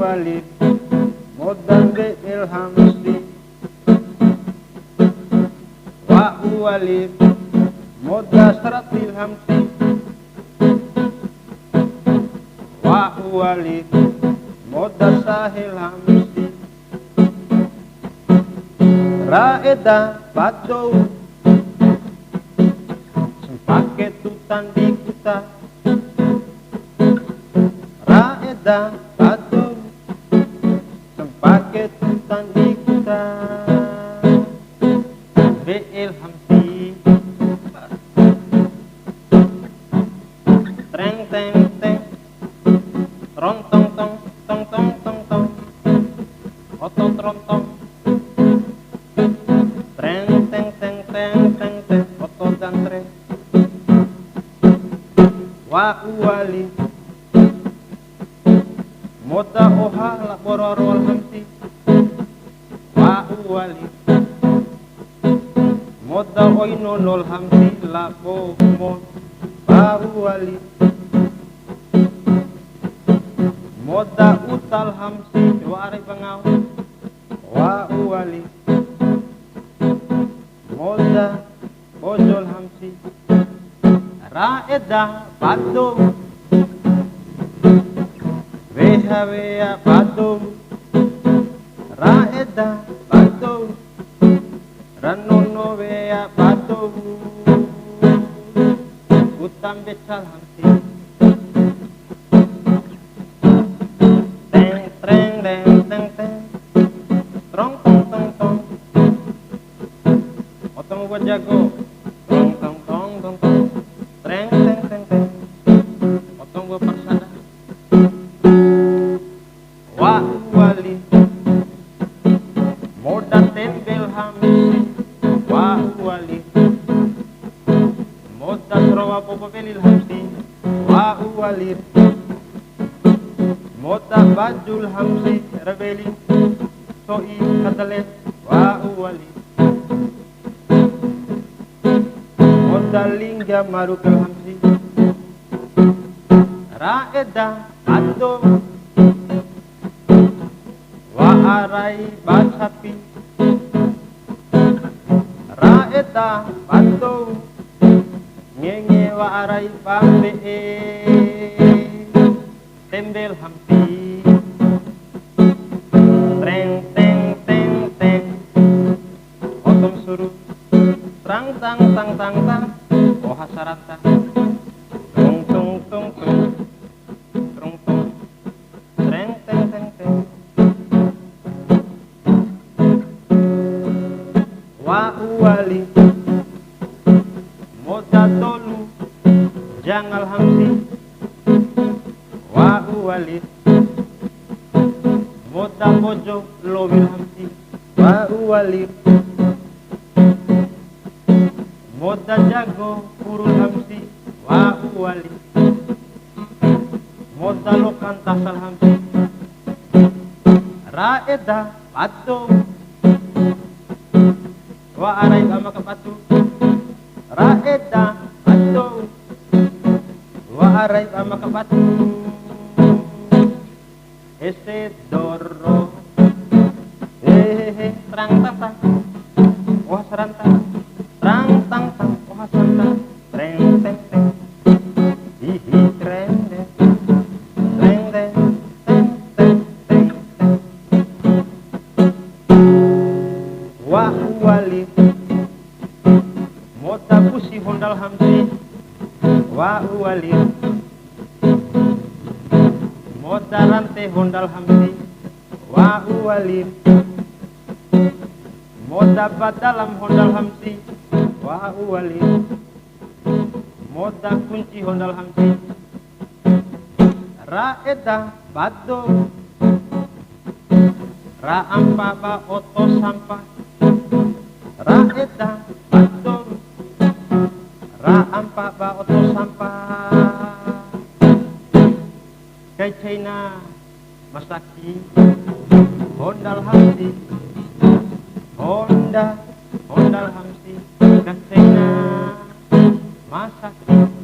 walid modan be ilhamsi wa walid moda saratil hamsi wa walid moda sahil hamsi raeda patou sempake tutan di kuta raeda patou sempake tutan di kuta be'il hamsi treng teng teng rong tong tong tong tong tong tong otong tong tong treng teng teng teng teng teng otong dan treng wa uwali moda oha la bororol hamsi wa uwali moda oino nol hamsi la bo mon wa uwali moda utal hamsi wa ari bangau wa uwali moda bojol hamsi raeda patou weha wea patou raeda patou ranono wea patou utam becal hamsi teng treng deng teng teng trong tong tong tong otong gua jago tong tong tong tong tong treng teng teng teng otong gua persada wa wali moda tembel hamsi wa wali moda srawa popopelil hamsi wa wali moda bajul hamsi rebeli soi katalet wa wali moda lingga marukal hamsi raeda ado wa arai basapi raeda ado ngenge wa arai bambe tembel hamsi treng teng teng teng otong suruh trang tang tang tang tang oha sarata tung tung tung tung tung tung treng teng teng teng wa uwali moda tolu jangal hamsi wa uwali moda bojo lowil hamsi wa uwali moda jago purul hamsi wa uwali moda lokan tasal hamsi raeda patou wa arai ama kapatu raeda patou wa arai ama kapatu ese doro trang tang tang wah saranta trang tang tang wah saranta treng teng teng hihi treng deng treng deng teng teng teng teng wa wali moda pusi hondal hamsi wa wali moda rante hondal hamsi wa wali moda badalam hondal hamsi wa wali moda kunci hondal hamsi raeda bado ra ampa ba oto sampah raeda bado ra ampa ba oto sampah kai China masaki hondal hamsi hondal hamsi kai China masaki